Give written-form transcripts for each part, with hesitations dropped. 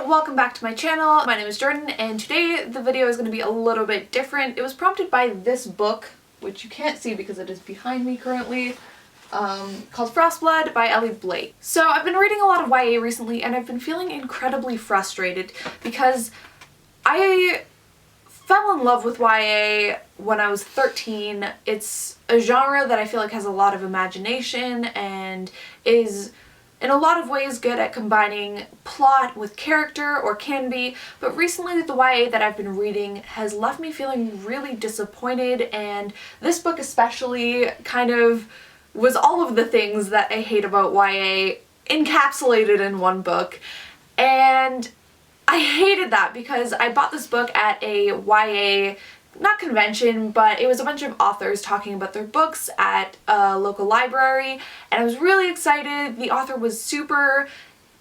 welcome back to my channel. My name is Jordan and today the video is going to be a little bit different. It was prompted by this book, which you can't see because it is behind me currently, called Frostblood by Ellie Blake. So I've been reading a lot of YA recently and I've been feeling incredibly frustrated because I fell in love with YA when I was 13. It's a genre that I feel like has a lot of imagination and is in a lot of ways good at combining plot with character, or can be, but recently the YA that I've been reading has left me feeling really disappointed, and this book especially kind of was all of the things that I hate about YA encapsulated in one book. And I hated that because I bought this book at a YA, not convention, but it was a bunch of authors talking about their books at a local library, and I was really excited. The author was super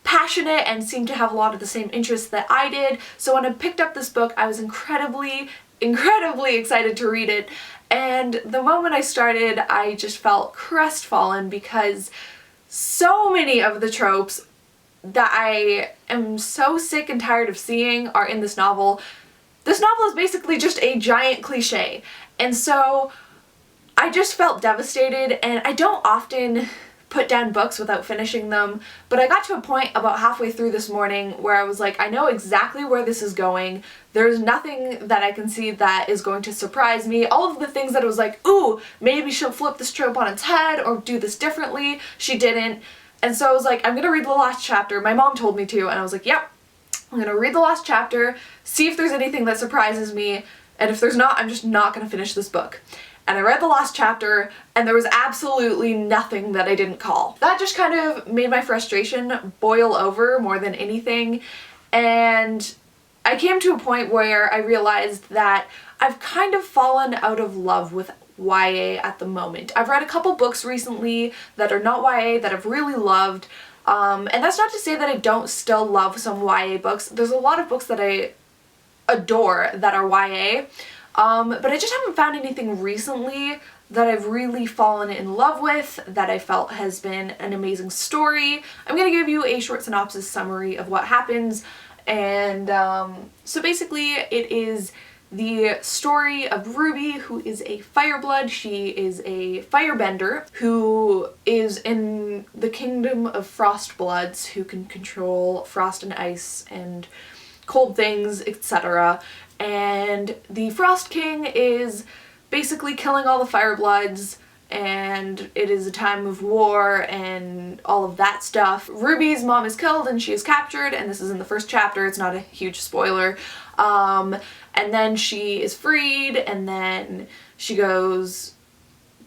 passionate and seemed to have a lot of the same interests that I did, so when I picked up this book I was incredibly excited to read it, and the moment I started I just felt crestfallen because so many of the tropes that I am so sick and tired of seeing are in this novel. This novel is basically just a giant cliche, and so I just felt devastated, and I don't often put down books without finishing them, but I got to a point about halfway through this morning where I was like, I know exactly where this is going. There's nothing that I can see that is going to surprise me. All of the things that I was like, ooh, maybe she'll flip this trope on its head or do this differently, she didn't. And so I was like, I'm gonna read the last chapter. My mom told me to, and I was like, yep. I'm gonna read the last chapter, see if there's anything that surprises me, and if there's not, I'm just not gonna finish this book. And I read the last chapter, and there was absolutely nothing that I didn't call. That just kind of made my frustration boil over more than anything, and I came to a point where I realized that I've kind of fallen out of love with YA at the moment. I've read a couple books recently that are not YA that I've really loved, and that's not to say that I don't still love some YA books. There's a lot of books that I adore that are YA, but I just haven't found anything recently that I've really fallen in love with, that I felt has been an amazing story. I'm gonna give you a short synopsis summary of what happens, and so basically it is the story of Ruby, who is a fireblood. She is a firebender who is in the kingdom of frostbloods who can control frost and ice and cold things, etc. And the Frost King is basically killing all the firebloods, and it is a time of war and all of that stuff. Ruby's mom is killed and she is captured, and this is in the first chapter, it's not a huge spoiler. And then she is freed, and then she goes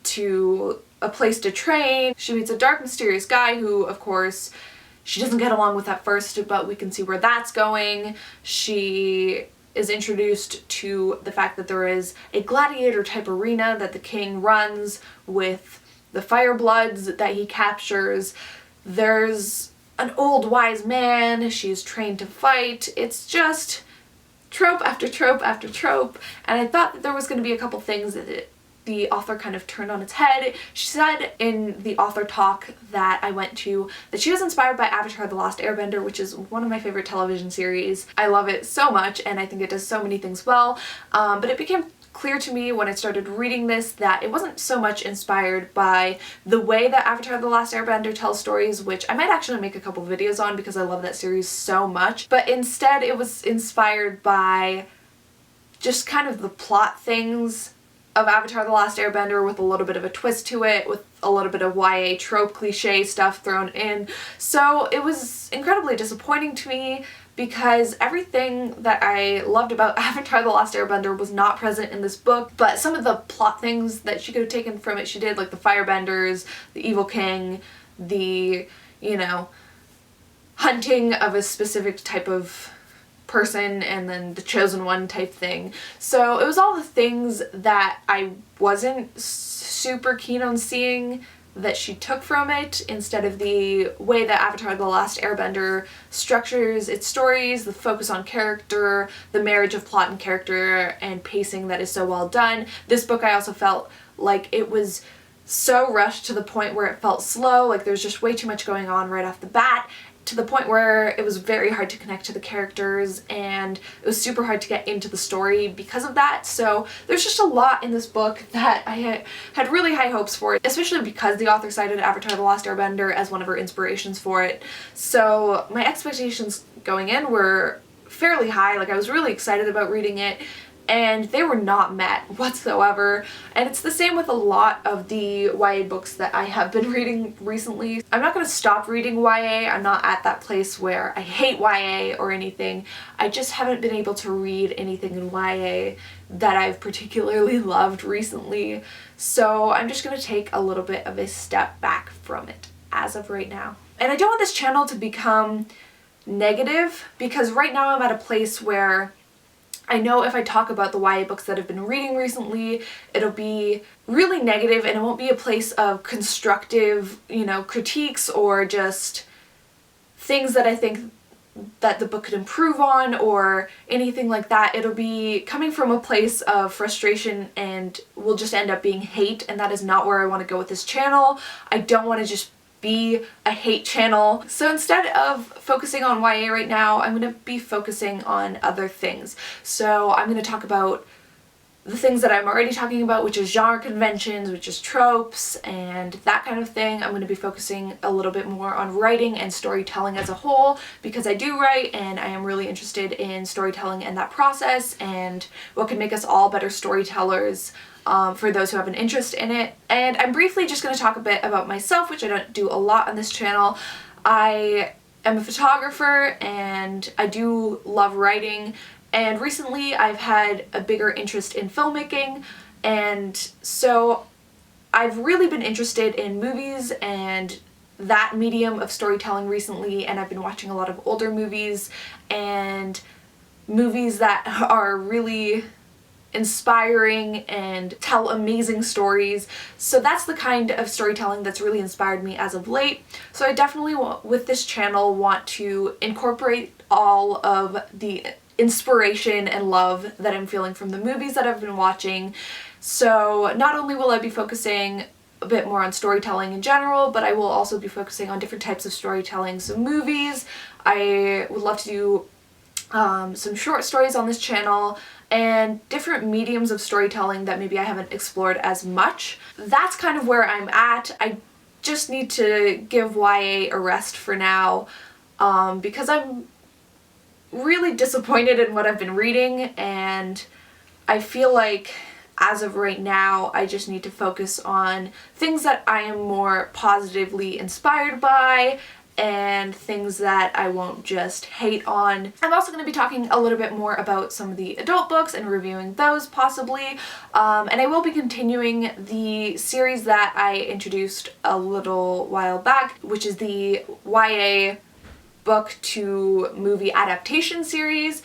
to a place to train. She meets a dark, mysterious guy who, of course, she doesn't get along with at first, but we can see where that's going. She is introduced to the fact that there is a gladiator type arena that the king runs with the firebloods that he captures. There's an old wise man, she's trained to fight. It's just trope after trope after trope, and I thought that there was going to be a couple things that the author kind of turned on its head. She said in the author talk that I went to that she was inspired by Avatar: The Last Airbender, which is one of my favorite television series. I love it so much and I think it does so many things well, but it became clear to me when I started reading this that it wasn't so much inspired by the way that Avatar: The Last Airbender tells stories, which I might actually make a couple videos on because I love that series so much, but instead it was inspired by just kind of the plot things of Avatar: The Last Airbender with a little bit of a twist to it, with a little bit of YA trope cliche stuff thrown in. So it was incredibly disappointing to me because everything that I loved about Avatar: The Last Airbender was not present in this book, but some of the plot things that she could have taken from it she did, like the firebenders, the evil king, the, you know, hunting of a specific type of person, and then the chosen one type thing. So it was all the things that I wasn't super keen on seeing that she took from it, instead of the way that Avatar: The Last Airbender structures its stories, the focus on character, the marriage of plot and character, and pacing that is so well done. This book I also felt like it was so rushed to the point where it felt slow, like there's just way too much going on right off the bat, to the point where it was very hard to connect to the characters and it was super hard to get into the story because of that. So there's just a lot in this book that I had really high hopes for, especially because the author cited Avatar: The Last Airbender as one of her inspirations for it. So my expectations going in were fairly high. Like, I was really excited about reading it, and they were not met whatsoever. And it's the same with a lot of the YA books that I have been reading recently. I'm not going to stop reading YA. I'm not at that place where I hate YA or anything. I just haven't been able to read anything in YA that I've particularly loved recently. So I'm just going to take a little bit of a step back from it as of right now. And I don't want this channel to become negative, because right now I'm at a place where I know if I talk about the YA books that I've been reading recently, it'll be really negative and it won't be a place of constructive, critiques or just things that I think that the book could improve on or anything like that. It'll be coming from a place of frustration and will just end up being hate, and that is not where I want to go with this channel. I don't want to just be a hate channel. So instead of focusing on YA right now, I'm going to be focusing on other things. So I'm going to talk about the things that I'm already talking about, which is genre conventions, which is tropes, and that kind of thing. I'm going to be focusing a little bit more on writing and storytelling as a whole, because I do write and I am really interested in storytelling and that process and what can make us all better storytellers. For those who have an interest in it. And I'm briefly just going to talk a bit about myself, which I don't do a lot on this channel. I am a photographer and I do love writing, and recently I've had a bigger interest in filmmaking, and so I've really been interested in movies and that medium of storytelling recently, and I've been watching a lot of older movies and movies that are really inspiring and tell amazing stories. So that's the kind of storytelling that's really inspired me as of late. So I definitely with this channel want to incorporate all of the inspiration and love that I'm feeling from the movies that I've been watching. So not only will I be focusing a bit more on storytelling in general, but I will also be focusing on different types of storytelling. So movies, I would love to do some short stories on this channel, and different mediums of storytelling that maybe I haven't explored as much. That's kind of where I'm at. I just need to give YA a rest for now, because I'm really disappointed in what I've been reading, and I feel like as of right now I just need to focus on things that I am more positively inspired by and things that I won't just hate on. I'm also going to be talking a little bit more about some of the adult books and reviewing those possibly, and I will be continuing the series that I introduced a little while back, which is the YA book to movie adaptation series,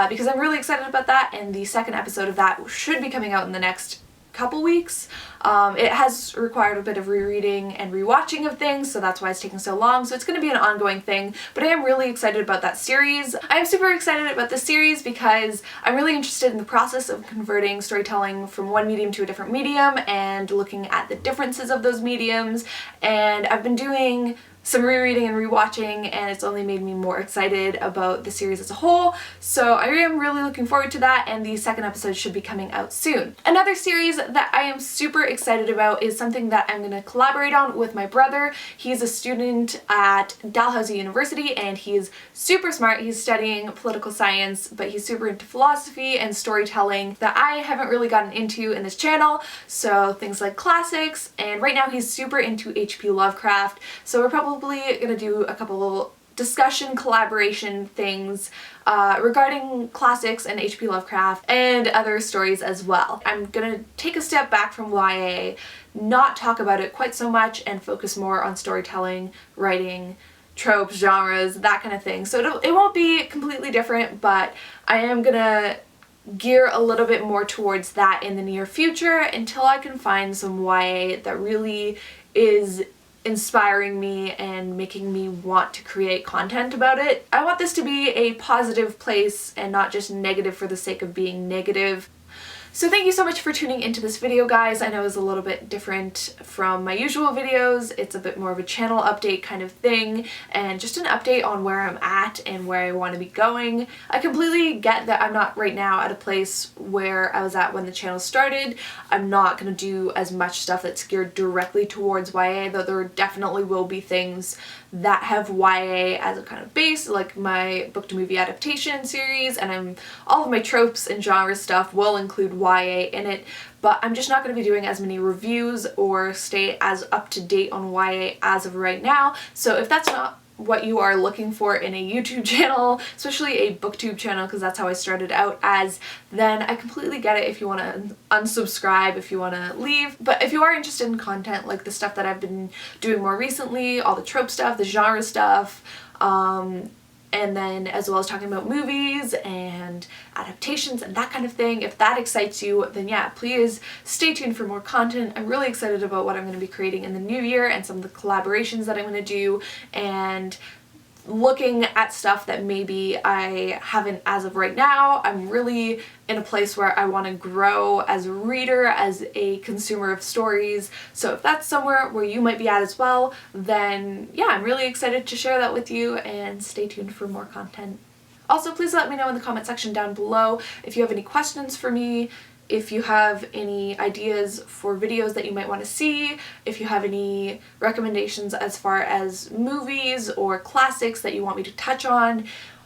because I'm really excited about that, and the second episode of that should be coming out in the next couple weeks. It has required a bit of rereading and rewatching of things, so that's why it's taking so long. So it's going to be an ongoing thing, but I am really excited about that series. I am super excited about this series because I'm really interested in the process of converting storytelling from one medium to a different medium and looking at the differences of those mediums, and I've been doing some rereading and rewatching, and it's only made me more excited about the series as a whole. So I am really looking forward to that, and the second episode should be coming out soon. Another series that I am super excited about is something that I'm going to collaborate on with my brother. He's a student at Dalhousie University and he's super smart. He's studying political science, but he's super into philosophy and storytelling that I haven't really gotten into in this channel. So things like classics, and right now he's super into H.P. Lovecraft. So we're probably going to do a couple discussion collaboration things regarding classics and H.P. Lovecraft and other stories as well. I'm gonna take a step back from YA, not talk about it quite so much, and focus more on storytelling, writing, tropes, genres, that kind of thing. So it won't be completely different, but I am gonna gear a little bit more towards that in the near future until I can find some YA that really is inspiring me and making me want to create content about it. I want this to be a positive place and not just negative for the sake of being negative. So thank you so much for tuning into this video, guys. I know it was a little bit different from my usual videos. It's a bit more of a channel update kind of thing, and just an update on where I'm at and where I want to be going. I completely get that I'm not right now at a place where I was at when the channel started. I'm not going to do as much stuff that's geared directly towards YA, though there definitely will be things that have YA as a kind of base, like my book to movie adaptation series, and all of my tropes and genre stuff will include YA in it, but I'm just not going to be doing as many reviews or stay as up to date on YA as of right now. So if that's not what you are looking for in a YouTube channel, especially a booktube channel, because that's how I started out as, then I completely get it if you want to unsubscribe, if you want to leave. But if you are interested in content like the stuff that I've been doing more recently, all the trope stuff, the genre stuff, and then as well as talking about movies and adaptations and that kind of thing, if that excites you, then yeah, please stay tuned for more content. I'm really excited about what I'm going to be creating in the new year and some of the collaborations that I'm going to do, and looking at stuff that maybe I haven't as of right now. I'm really in a place where I want to grow as a reader, as a consumer of stories. So if that's somewhere where you might be at as well, then yeah, I'm really excited to share that with you, and stay tuned for more content. Also, please let me know in the comment section down below if you have any questions for me, if you have any ideas for videos that you might want to see, if you have any recommendations as far as movies or classics that you want me to touch on,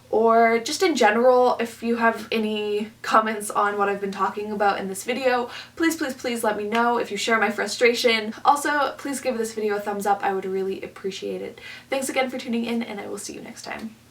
or just in general, if you have any comments on what I've been talking about in this video, please, please, please let me know. If you share my frustration, also please give this video a thumbs up. I would really appreciate it. Thanks again for tuning in, and I will see you next time.